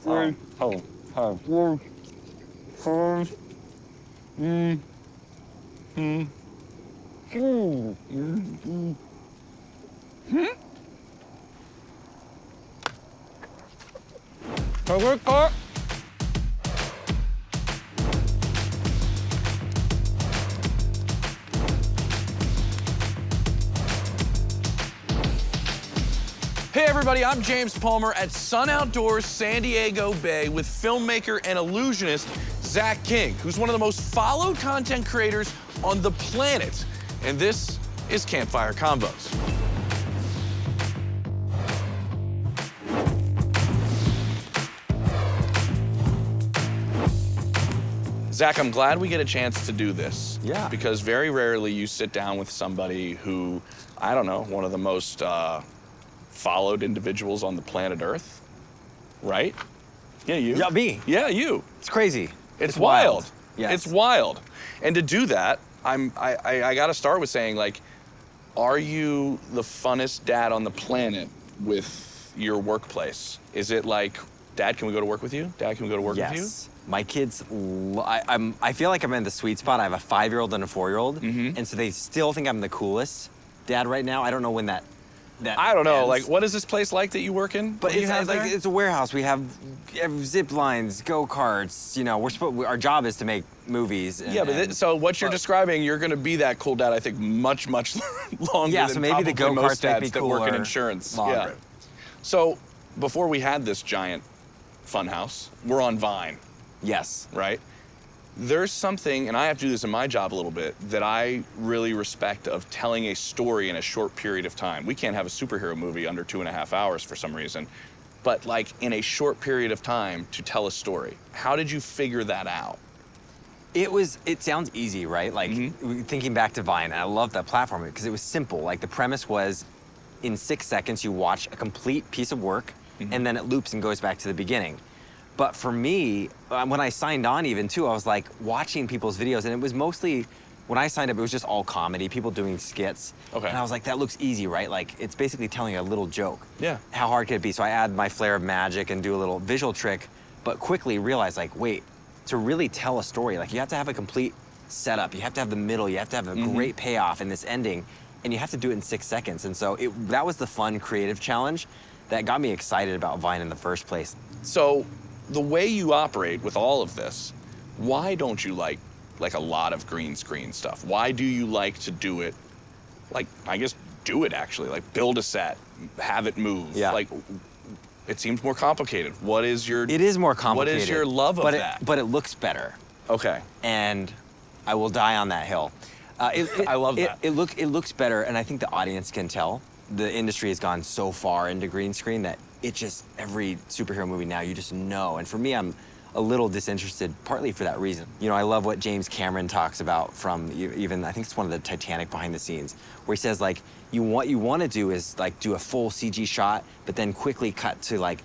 Hey everybody, I'm James Palmer at Sun Outdoors San Diego Bay with filmmaker and illusionist Zach King, who's one of the most followed content creators on the planet. And this is Campfire Convos. Zach, I'm glad we get a chance to do this. Yeah. Because very rarely you sit down with somebody who, I don't know, one of the most followed individuals on the planet Earth, right? Yeah, you. Yeah, me. Yeah, you. It's crazy. It's wild. Yes. It's wild. And to do that, I got to start with saying, like, are you the funnest dad on the planet with your workplace? Is it like, Dad, can we go to work with you? Dad, can we go to work with you? Yes. My kids, I feel like I'm in the sweet spot. I have a 5-year-old and a 4-year-old, and so they still think I'm the coolest dad right now. I don't know when that I don't know. ends. Like, what is this place like that you work in? But it's a warehouse. We have zip lines, go-karts. You know, our job is to make movies. Yeah, but so what you're describing, you're going to be that cool dad, I think, much, much longer yeah, than so maybe the probably most go-karts make dads me that cooler work in insurance. longer. Yeah. So before we had this giant funhouse, we're on Vine, Yes. right? There's something, and I have to do this in my job a little bit, that I really respect of telling a story in a short period of time. We can't have a superhero movie under 2.5 hours for some reason, but like in a short period of time to tell a story. How did you figure that out? It sounds easy, right? Like thinking back to Vine, and I love that platform because it was simple. Like the premise was in 6 seconds, you watch a complete piece of work and then it loops and goes back to the beginning. But for me, when I signed on even too, I was like watching people's videos, and it was mostly, when I signed up, it was just all comedy, people doing skits. Okay. And I was like, that looks easy, right? Like it's basically telling a little joke. Yeah. How hard could it be? So I add my flair of magic and do a little visual trick, but quickly realize like, wait, to really tell a story, like you have to have a complete setup, you have to have the middle, you have to have a great payoff in this ending, and you have to do it in 6 seconds. And so that was the fun creative challenge that got me excited about Vine in the first place. So the way you operate with all of this, why don't you like a lot of green screen stuff? Why do you like to do it, like, I guess do it actually, like build a set, have it move? Yeah. Like, it seems more complicated. What is your... It is more complicated. What is your love of that? But it looks better. Okay. And I will die on that hill. I love that. It looks better, and I think the audience can tell. The industry has gone so far into green screen that it just, every superhero movie now, you just know. And for me, I'm a little disinterested, partly for that reason. You know, I love what James Cameron talks about from even, I think it's one of the Titanic behind the scenes, where he says like, what you want to do is like do a full CG shot, but then quickly cut to like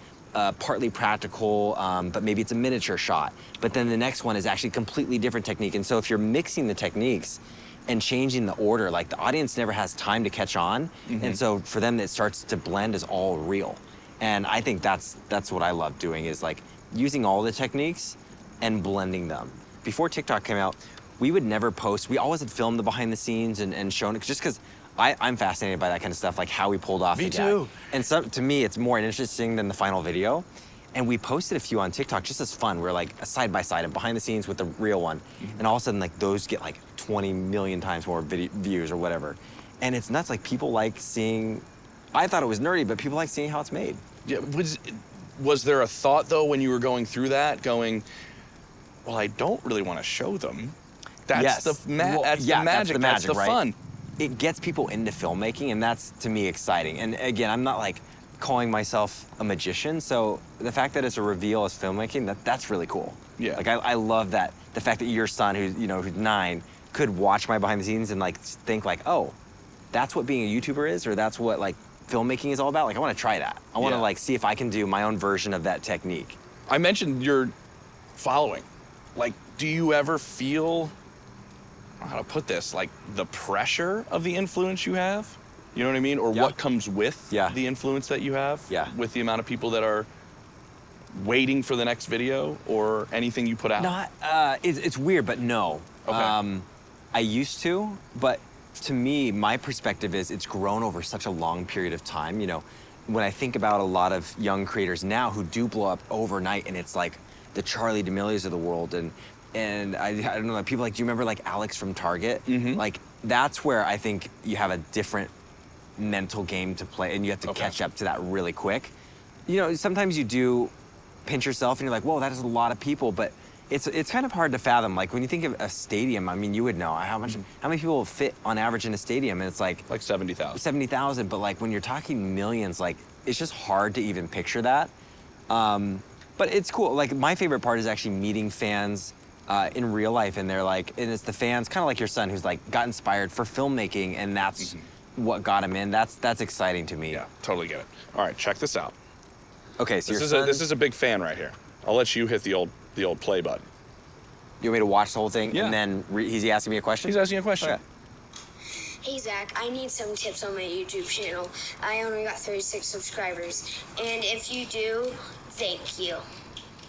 partly practical, but maybe it's a miniature shot. But then the next one is actually completely different technique. And so if you're mixing the techniques and changing the order, like the audience never has time to catch on. And so for them, it starts to blend as all real. And I think that's what I love doing, is like using all the techniques and blending them. Before TikTok came out, we would never post. We always had filmed the behind the scenes and shown it, just because I'm fascinated by that kind of stuff, like how we pulled off the gag. Me too. And so to me, it's more interesting than the final video. And we posted a few on TikTok just as fun. We're like a side-by-side and behind the scenes with the real one. And all of a sudden, like those get like 20 million times more views or whatever. And it's nuts, like people like seeing, I thought it was nerdy, but people like seeing how it's made. Yeah, was there a thought though when you were going through that, going, well, I don't really want to show them. That's Yes. the magic, That's the magic, that's the right? fun. It gets people into filmmaking, and that's, to me, exciting. And again, I'm not like calling myself a magician, so the fact that it's a reveal as filmmaking, that's really cool. Yeah. Like I love that, the fact that your son, who's 9, could watch my behind the scenes and like think like, oh, that's what being a YouTuber is, or that's what like filmmaking is all about. Like I want to try that. I want to like see if I can do my own version of that technique. I mentioned your following. Like, do you ever feel, I don't know how to put this, like the pressure of the influence you have? You know what I mean? Or Yeah. what comes with Yeah. the influence that you have? Yeah. With the amount of people that are waiting for the next video or anything you put out? Not, it's weird, but no. Okay. I used to, but to me, my perspective is it's grown over such a long period of time. You know, when I think about a lot of young creators now who do blow up overnight, and it's like the Charlie D'Amelios of the world, and I don't know, like people like, do you remember like Alex from Target? Mm-hmm. Like that's where I think you have a different mental game to play, and you have to catch up to that really quick. You know, sometimes you do pinch yourself, and you're like, whoa, that is a lot of people, but it's kind of hard to fathom. Like when you think of a stadium, I mean, you would know how many people fit on average in a stadium, and it's like 70,000. 70,000. But like when you're talking millions, like it's just hard to even picture that. But it's cool. Like my favorite part is actually meeting fans in real life, and they're like, and it's the fans, kind of like your son, who's like got inspired for filmmaking, and that's what got him in. That's exciting to me. Yeah, totally get it. All right, check this out. Okay, so This is a big fan right here. I'll let you hit the old play button. You want me to watch the whole thing, Yeah. and then he's asking me a question? He's asking you a question. Okay. Hey Zach, I need some tips on my YouTube channel. I only got 36 subscribers, and if you do, thank you.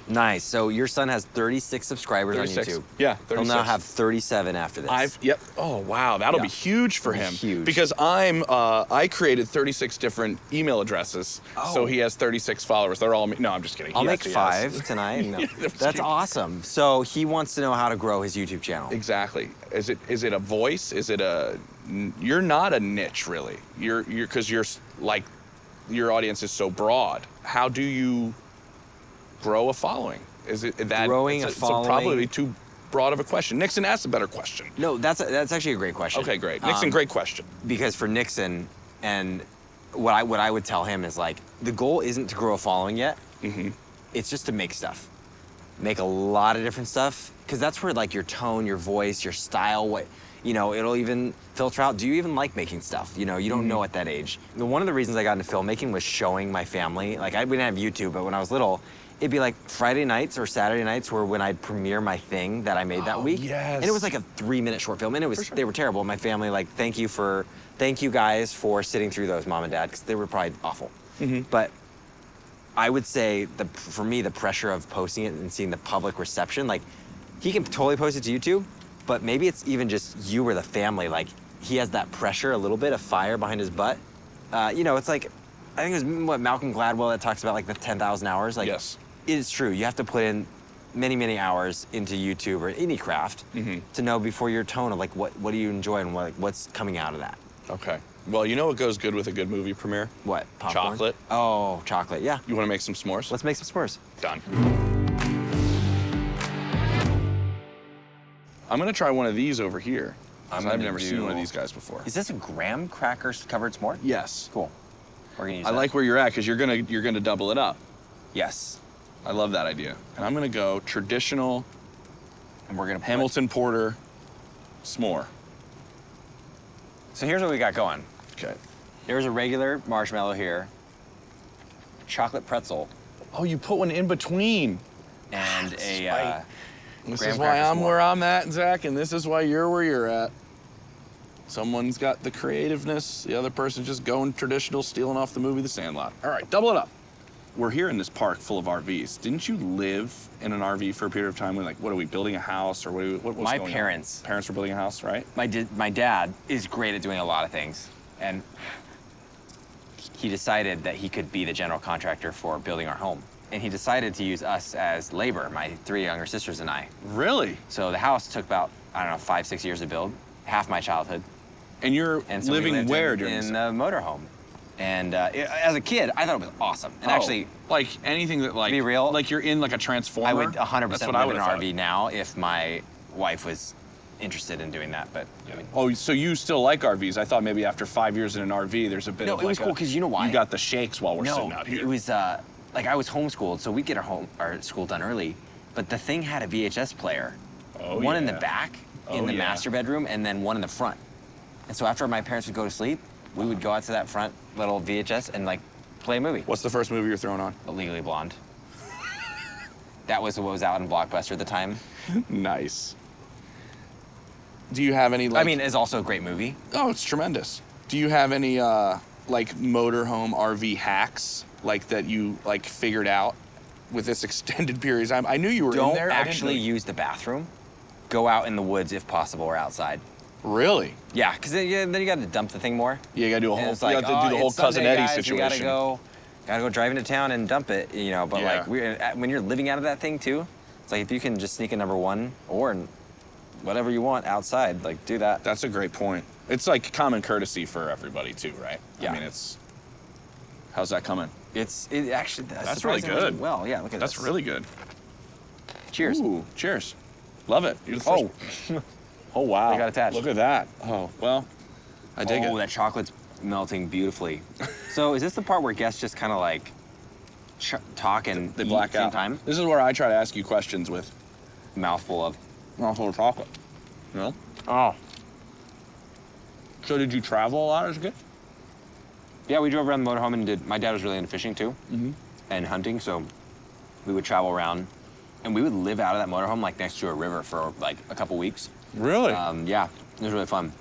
Nice. So your son has 36 subscribers 36. on YouTube. Yeah, He'll 36. now have 37 after this. Yep. Oh wow, that'll be Yeah. huge for It'll be him. huge. Because I created 36 different email addresses, so Oh. he has 36 followers. They're all me. No, I'm just kidding. I'll He make actually 5 has. tonight. No. That's That's cute. awesome. So he wants to know how to grow his YouTube channel. Exactly. Is it a voice? Is it a? You're not a niche really. You're because you're like your audience is so broad. How do you grow a following? Is it that Growing it's a following- probably too broad of a question. Nixon asked a better question. No, that's actually a great question. Okay, great. Nixon, great question. Because for Nixon, and what I would tell him is like, the goal isn't to grow a following yet. Mm-hmm. It's just to make stuff. Make a lot of different stuff, because that's where like your tone, your voice, your style, what, you know, it'll even filter out. Do you even like making stuff? You know, you don't know at that age. One of the reasons I got into filmmaking was showing my family. Like we didn't have YouTube, but when I was little, it'd be like Friday nights or Saturday nights were when I'd premiere my thing that I made that week. yes. And it was like a 3-minute short film, and it was they were terrible. My family like, thank you guys for sitting through those, Mom and Dad, because they were probably awful. But I would say for me the pressure of posting it and seeing the public reception, like he can totally post it to YouTube, but maybe it's even just you or the family. Like he has that pressure, a little bit of fire behind his butt. You know, it's like I think it was what Malcolm Gladwell that talks about like the 10,000 hours. Like Yes. it is true. You have to put in many hours into YouTube or any craft to know before your tone of like what do you enjoy and what's coming out of that. Okay. Well, you know what goes good with a good movie premiere? What? Popcorn? Chocolate. Oh, chocolate. Yeah. You want to make some s'mores? Let's make some s'mores. Done. I'm gonna try one of these over here. I've gonna never seen do- one of these guys before. Is this a graham crackers covered s'more? Yes. Cool. We're gonna use I that. like where you're at because you're gonna double it up. Yes. I love that idea. And I'm gonna go traditional And we're gonna put- Hamilton Porter s'more. So here's what we got going. Okay. There's a regular marshmallow here, chocolate pretzel, Oh, you put one in between. and a right. This graham is why cracker I'm s'more. where I'm at, Zach, and this is why you're where you're at. Someone's got the creativeness, the other person's just going traditional, stealing off the movie The Sandlot. All right, double it up. We're here in this park full of RVs. Didn't you live in an RV for a period of time? When, like, what are we building a house, or what was My going parents- on? Parents were building a house, right? My dad is great at doing a lot of things, and he decided that he could be the general contractor for building our home. And he decided to use us as labor, my 3 younger sisters and I. Really? So the house took about, I don't know, 5-6 years to build, half my childhood. And you're And so we living lived where in, during in this? the motorhome. And as a kid, I thought it was awesome. And Oh, actually, like anything that, like, be real, like you're in like a transformer. I would 100% That's what I live would in an have RV now if my wife was interested in doing that. But I mean, Oh, so you still like RVs? I thought maybe after 5 years in an RV, there's a bit No, of it was like cool 'cause you know why? You got the shakes while we're sitting out here. it was like I was homeschooled, so we'd get our school done early. But the thing had a VHS player, Oh, one in the yeah. back in Oh, the yeah. master bedroom, and then one in the front. And so after my parents would go to sleep, we would go out to that front little VHS and like play a movie. What's the first movie you're throwing on? Legally Blonde. That was what was out in Blockbuster at the time. Nice. Do you have any, like... I mean, it's also a great movie. Oh, it's tremendous. Do you have any, like, motorhome RV hacks, like, that you, like, figured out with this extended period of time. I knew you were in Don't there. actually use the bathroom. Go out in the woods if possible or outside. Really? Yeah, because then you got to dump the thing more. Yeah, you gotta do a And whole. it's like, you have to do the whole it's cousin Sunday, Eddie guys, situation. You gotta go drive into town and dump it, you know. But Yeah. like when you're living out of that thing too, it's like if you can just sneak a number one or whatever you want outside, like do that. That's a great point. It's like common courtesy for everybody too, right? Yeah. I mean, how's that coming? It actually That's really surprisingly good. Well, yeah, look at That's this. really good. Cheers. Ooh, cheers. Love it. You're the first. Oh, Oh wow. They got attached. Look at that. Oh well, I dig oh, it. that chocolate's melting beautifully. So is this the part where guests just kind of like talk and They eat black at the same out. time? This is where I try to ask you questions with Mouthful of. mouthful of chocolate. You know? Oh. So did you travel a lot as a kid? Yeah, we drove around the motorhome and did. My dad was really into fishing too, and hunting. So we would travel around, and we would live out of that motorhome like next to a river for like a couple weeks. Really? Yeah, it was really fun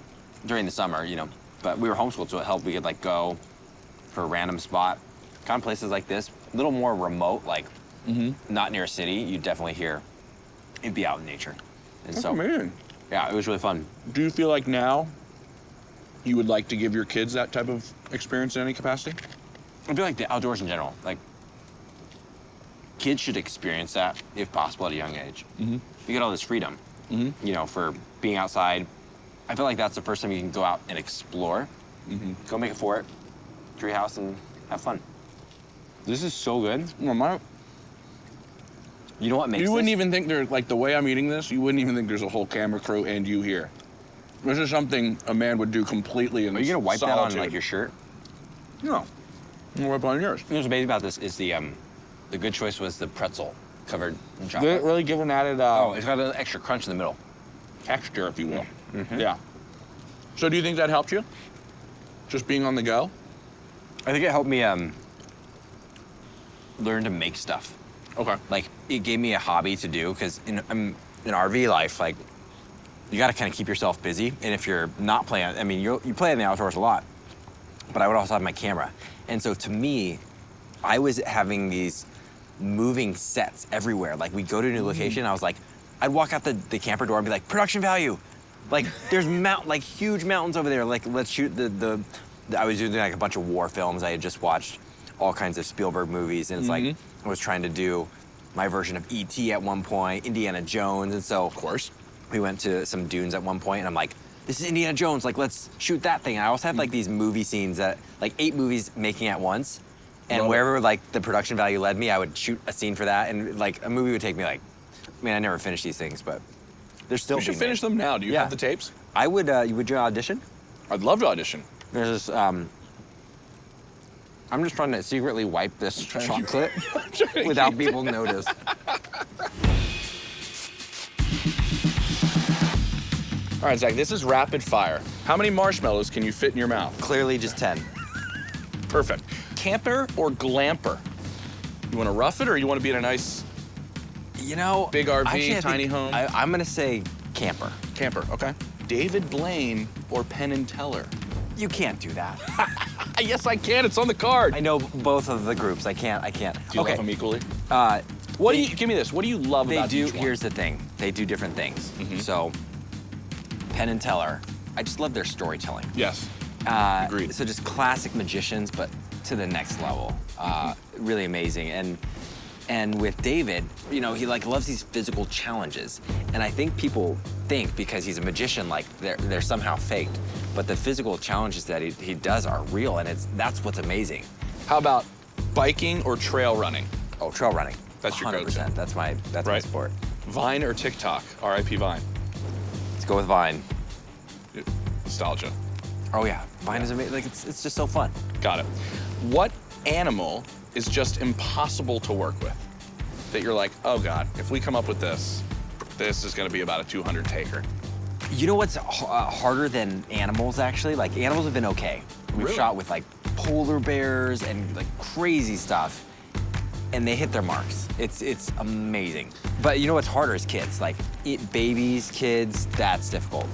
during the summer, you know. But we were homeschooled, so it helped. We could like go for a random spot, kind of places like this, a little more remote, like not near a city. You definitely hear it'd be out in nature, and That's so amazing. yeah, it was really fun. Do you feel like now you would like to give your kids that type of experience in any capacity? I feel like the outdoors in general, like kids should experience that if possible at a young age. You get all this freedom, you know, for being outside. I feel like that's the first time you can go out and explore. Go make a fort, tree house, and have fun. This is so good. Well, You know what makes you wouldn't this? even think there's, like, the way I'm eating this, you wouldn't even think there's a whole camera crew and you here. This is something a man would do completely in Are you gonna wipe solitude. that on like your shirt? No. I'm gonna wipe on yours. You know what's amazing about this is the good choice was the pretzel covered in They chocolate. really giving added Oh, it's got an extra crunch in the middle. texture, if you will. Yeah. So do you think that helped you? Just being on the go? I think it helped me learn to make stuff. Okay. Like it gave me a hobby to do because in RV life, like you got to kind of keep yourself busy. And if you're not playing, I mean, you play in the outdoors a lot, but I would also have my camera. And so to me, I was having these moving sets everywhere. Like we'd go to a new location, I was like, I'd walk out the camper door and be like, production value. Like there's like huge mountains over there. Like let's shoot I was doing like a bunch of war films. I had just watched all kinds of Spielberg movies, and it's like I was trying to do my version of E.T. at one point, Indiana Jones, and so Of course. we went to some dunes at one point, and I'm like, this is Indiana Jones, like let's shoot that thing. I also had like these movie scenes that like 8 movies making at once, and Love it. wherever like the production value led me, I would shoot a scene for that, and like a movie would take me like, I mean, I never finished these things, but they're still. We should being finish made. them now. Do you Yeah. have the tapes? I would. Would you audition? I'd love to audition. There's this. I'm just trying to secretly wipe this chocolate without people notice. All right, Zach, this is rapid fire. How many marshmallows can you fit in your mouth? Clearly, just 10. Perfect. Camper or glamper? You want to rough it or you want to be in a nice You know, Big RV, actually, I tiny think home? I'm gonna say camper. camper? Okay. David Blaine or Penn and Teller? You can't do that. Yes, I can. It's on the card. I know both of the groups. I can't. Do you okay. love them equally? What Give me this. What do you love they about do? each one? Here's the thing. They do different things. So, Penn and Teller. I just love their storytelling. Yes. Agreed. So just classic magicians, but to the next level. Really amazing. And with David, you know, he like loves these physical challenges. And I think people think because he's a magician, like they're somehow faked. But the physical challenges that he does are real, and that's what's amazing. How about biking or trail running? Oh, trail running. That's your go-to. 100%. That's my Right. sport. Vine or TikTok? R.I.P. Vine. Let's go with Vine. Nostalgia. Oh yeah, Vine is amazing. Like it's just so fun. Got it. What animal is just impossible to work with? That you're like, oh God, if we come up with this is gonna be about a 200 taker. You know what's harder than animals, actually? Like, animals have been okay. We've Really? shot with, like, polar bears and, like, crazy stuff, and they hit their marks. It's amazing. But you know what's harder is kids. Like, babies, kids, that's difficult.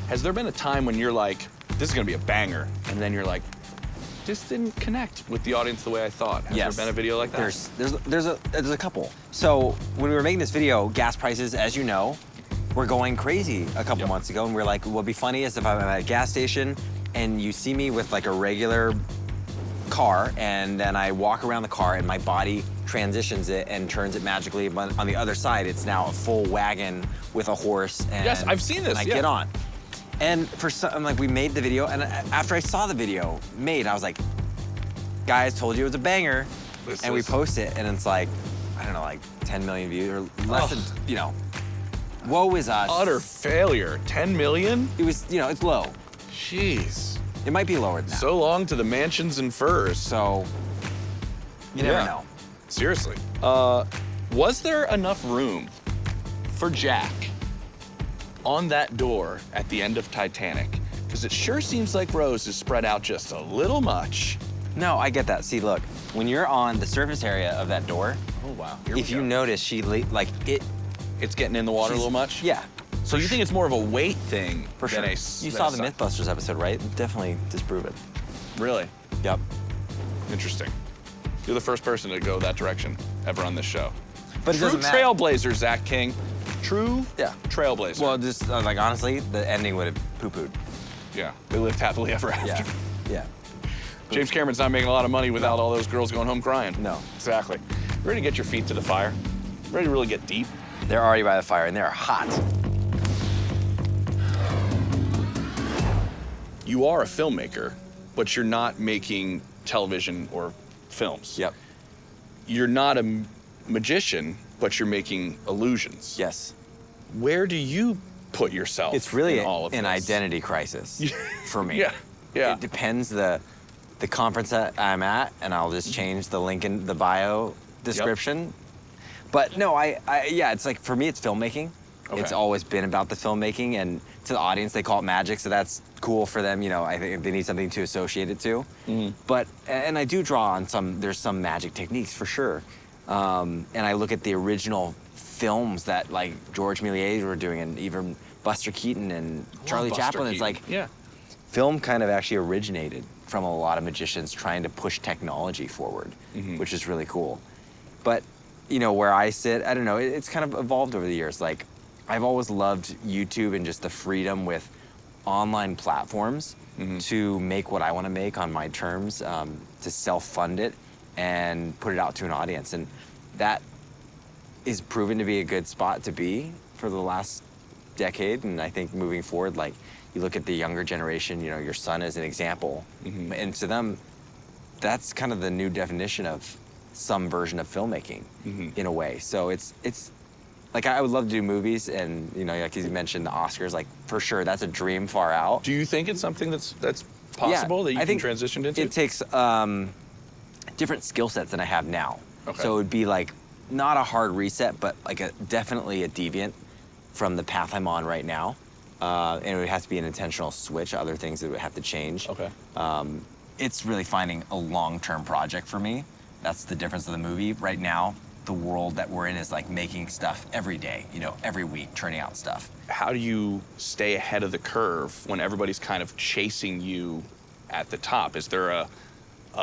Has there been a time when you're like, this is gonna be a banger, and then you're like, just didn't connect with the audience the way I thought. Has Yes. there been a video like that? There's a couple. So when we were making this video, gas prices, as you know, were going crazy a couple Yep. months ago, and we are like, what'd be funny is if I'm at a gas station and you see me with like a regular car, and then I walk around the car and my body transitions it and turns it magically, but on the other side, it's now a full wagon with a horse. And Yes, I've seen this, And I yeah. get on. And for some, I'm like, we made the video, and after I saw the video made, I was like, guys, told you it was a banger. And we post it, and it's like, I don't know, like 10 million views, or less than, you know. Woe is us. Utter failure. 10 million? It was, you know, it's low. Jeez. It might be lower than that. So long to the mansions and furs. So, you never Yeah. know. Seriously. Was there enough room for Jack on that door at the end of Titanic? Because it sure seems like Rose is spread out just a little much. No, I get that. See, look, when you're on the surface area of that door, Oh, wow. if you notice, It's getting in the water a little much? Yeah. So you think it's more of a weight thing For sure. than a... You than saw a the si- Mythbusters episode, right? Definitely disprove it. Really? Yep. Interesting. You're the first person to go that direction ever on this show. But it True doesn't matter. trailblazer, Zach King. True Yeah. trailblazer. Well, just like honestly, the ending would have poo-pooed. yeah, they lived happily ever after. Yeah. Yeah. James Cameron's not making a lot of money without all those girls going home crying. No. Exactly. Ready to get your feet to the fire? Ready to really get deep? They're already by the fire, and they're hot. You are a filmmaker, but you're not making television or films. Yep. You're not a magician, but you're making illusions. Yes. Where do you put yourself It's really in all of an this? identity crisis for me. Yeah, yeah. It depends the conference that I'm at, and I'll just change the link in the bio description. But no, yeah, it's like, for me, it's filmmaking. Okay. It's always been about the filmmaking, and to the audience, they call it magic, so that's cool for them. You know, I think they need something to associate it to. But, and I do draw on there's some magic techniques for sure. And I look at the original films that like George Méliès were doing, and even Buster Keaton and Charlie Buster Chaplin. It's Keaton. like, yeah. film kind of actually originated from a lot of magicians trying to push technology forward, which is really cool. But, you know, where I sit, I don't know, it's kind of evolved over the years. Like, I've always loved YouTube and just the freedom with online platforms to make what I want to make on my terms, to self-fund it and put it out to an audience. And that is proven to be a good spot to be for the last decade. And I think moving forward, like, you look at the younger generation, you know, your son is an example. And to them, that's kind of the new definition of some version of filmmaking in a way. So it's like, I would love to do movies, and, you know, like you mentioned the Oscars, like, for sure, that's a dream far out. Do you think it's something that's possible that you I can think transition into? It takes different skill sets than I have now. Okay. So it would be like, not a hard reset, but like definitely a deviant from the path I'm on right now. And it would have to be an intentional switch, other things that would have to change. Okay. It's really finding a long-term project for me. That's the difference of the movie. Right now, the world that we're in is like making stuff every day, you know, every week, turning out stuff. How do you stay ahead of the curve when everybody's kind of chasing you at the top? Is there a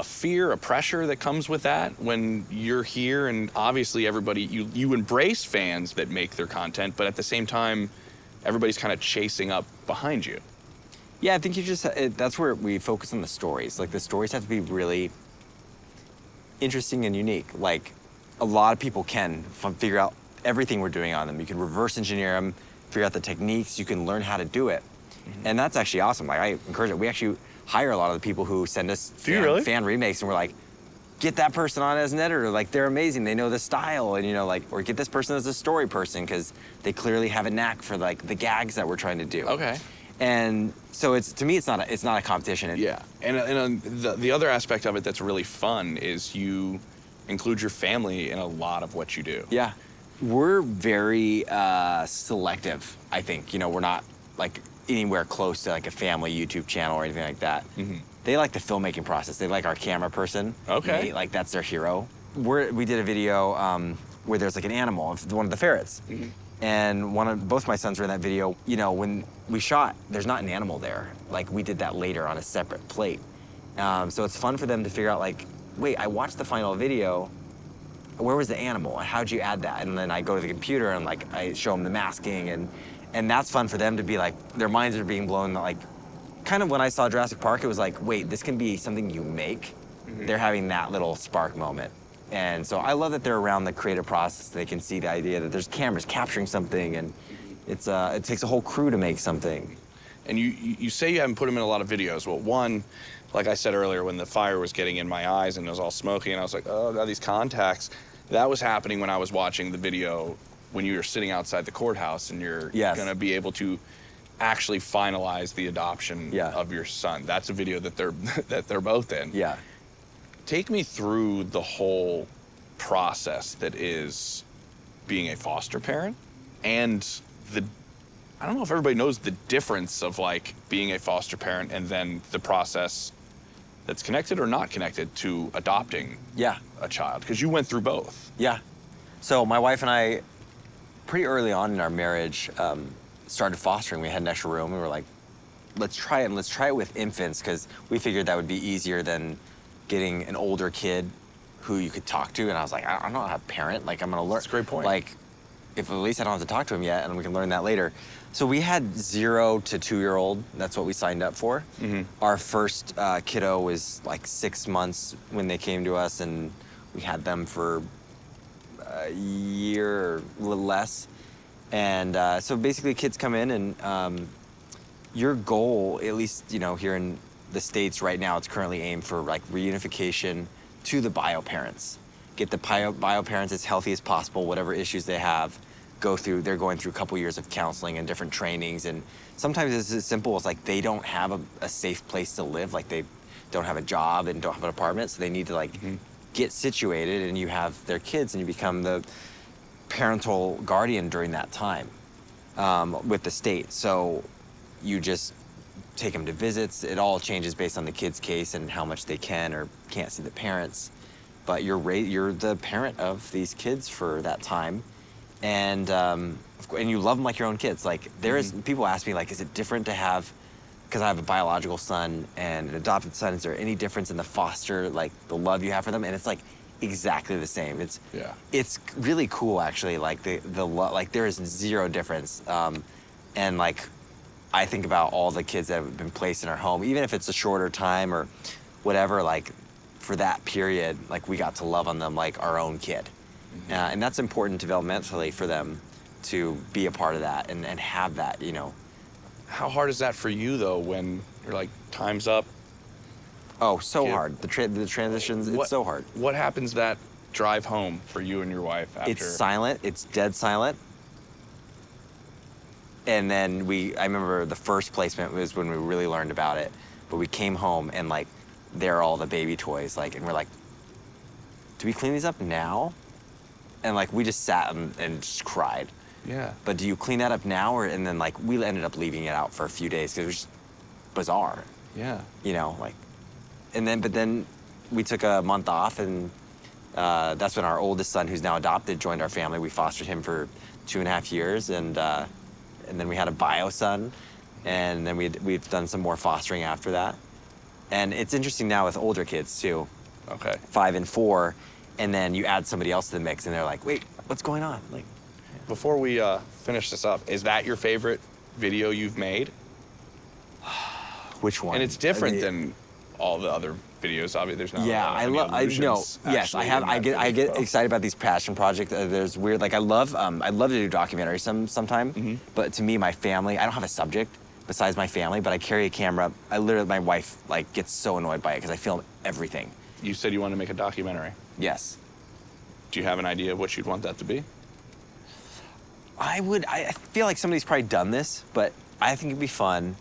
fear, a pressure that comes with that when you're here? And obviously everybody, you embrace fans that make their content, but at the same time, everybody's kind of chasing up behind you. Yeah, I think that's where we focus on the stories. Like, the stories have to be really interesting and unique. Like, a lot of people can figure out everything we're doing on them. You can reverse engineer them, figure out the techniques, you can learn how to do it. And that's actually awesome. Like, I encourage it. We actually hire a lot of the people who send us fan remakes, and we're like, get that person on as an editor. Like, they're amazing. They know the style, and, you know, like, or get this person as a story person, because they clearly have a knack for, like, the gags that we're trying to do. Okay. And so to me, it's not a competition. Yeah, and the other aspect of it that's really fun is you include your family in a lot of what you do. Yeah, we're very selective, I think. You know, we're not like anywhere close to like a family YouTube channel or anything like that. They like the filmmaking process. They like our camera person. Okay. Like, that's their hero. We did a video where there's like an animal, one of the ferrets. And both my sons were in that video. You know, when we shot, there's not an animal there. Like, we did that later on a separate plate. So it's fun for them to figure out like, wait, I watched the final video. Where was the animal? How'd you add that? And then I go to the computer and like I show them the masking, and that's fun for them to be like, their minds are being blown. Like, kind of when I saw Jurassic Park, it was like, wait, this can be something you make. They're having that little spark moment. And so I love that they're around the creative process. They can see the idea that there's cameras capturing something, and it takes a whole crew to make something. And you say you haven't put them in a lot of videos. Well, one, like I said earlier, when the fire was getting in my eyes and it was all smoky, and I was like, oh, God, these contacts. That was happening when I was watching the video when you were sitting outside the courthouse and you're going to be able to actually finalize the adoption of your son. That's a video that they're both in. Yeah. Take me through the whole process that is being a foster parent, and I don't know if everybody knows the difference of like being a foster parent and then the process that's connected or not connected to adopting a child, because you went through both. Yeah. So my wife and I, pretty early on in our marriage, started fostering. We had an extra room. We were like, let's try it, and let's try it with infants, because we figured that would be easier than getting an older kid who you could talk to. And I was like, I don't know how to parent. Like, I'm gonna learn. That's a great point. Like, if at least I don't have to talk to him yet, and we can learn that later. So we had 0 to 2-year-old. That's what we signed up for. Our first kiddo was like 6 months when they came to us, and we had them for a year or a little less. And so basically kids come in, and your goal, at least, you know, here in the States right now, it's currently aimed for like reunification to the bio parents. Get the bio parents as healthy as possible, whatever issues they have. They're going through a couple years of counseling and different trainings, and sometimes it's as simple as like they don't have a safe place to live, like they don't have a job and don't have an apartment, so they need to like get situated, and you have their kids and you become the parental guardian during that time with the state. So you just take them to visits. It all changes based on the kid's case and how much they can or can't see the parents, but you're the parent of these kids for that time. And you love them like your own kids. Like people ask me like, is it different to have, because I have a biological son and an adopted son, is there any difference in the foster, like the love you have for them? And it's like exactly the same. It's really cool actually. Like like there is zero difference. And like I think about all the kids that have been placed in our home, even if it's a shorter time or whatever, like for that period, like we got to love on them like our own kid. And that's important developmentally for them to be a part of that and have that, you know. How hard is that for you though, when you're like, time's up? Oh, so hard. The transitions, it's so hard. What happens that drive home for you and your wife after? It's silent. It's dead silent. And then I remember the first placement was when we really learned about it. But we came home and like, they're all the baby toys. Like, and we're like, do we clean these up now? And like, we just sat and just cried. Yeah. But do you clean that up now? And then like, we ended up leaving it out for a few days because it was just bizarre. Yeah. You know, like, but then we took a month off, and that's when our oldest son, who's now adopted, joined our family. We fostered him for 2.5 years, and then we had a bio son, and then we've done some more fostering after that. And it's interesting now with older kids too. Okay. 5 and 4, and then you add somebody else to the mix, and they're like, wait, what's going on? Like, before we finish this up, is that your favorite video you've made? Which one? And it's different than all the other videos. Obviously, there's not. Yeah, I get excited about these passion projects. There's weird, like I'd love to do documentaries sometime. But to me, my family, I don't have a subject besides my family, but I carry a camera. My wife like gets so annoyed by it because I film everything. You said you wanted to make a documentary. Yes. Do you have an idea of what you'd want that to be? I feel like somebody's probably done this, but I think it'd be fun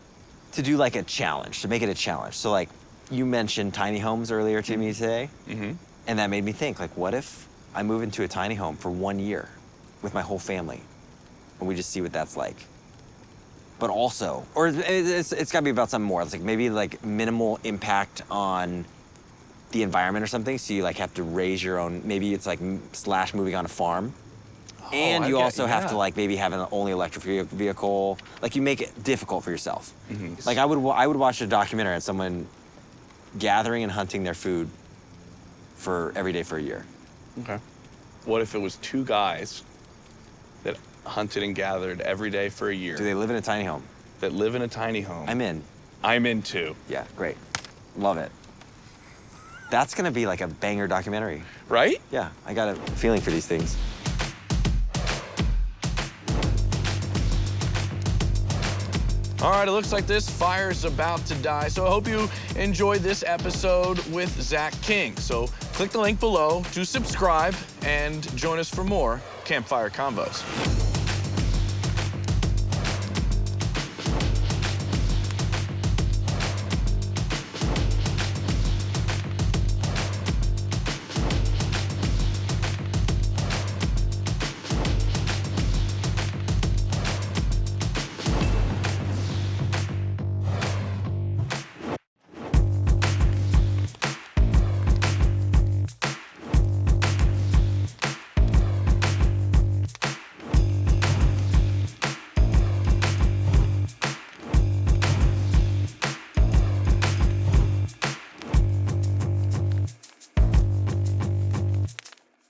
to do like a challenge, to make it a challenge. So like, you mentioned tiny homes earlier to me today, and that made me think, like, what if I move into a tiny home for 1 year with my whole family, and we just see what that's like? But also, or it's got to be about something more. It's like maybe like minimal impact on the environment or something. So you like have to raise your own. Maybe it's like / moving on a farm, and you also have to like maybe have an only electric vehicle. Like you make it difficult for yourself. Like I would watch a documentary on someone gathering and hunting their food for every day for a year. Okay. What if it was two guys that hunted and gathered every day for a year? Do they live in a tiny home? That live in a tiny home? I'm in. I'm in too. Yeah, great. Love it. That's gonna be like a banger documentary. Right? Yeah, I got a feeling for these things. All right, it looks like this fire's about to die. So I hope you enjoyed this episode with Zach King. So click the link below to subscribe and join us for more Campfire Convos.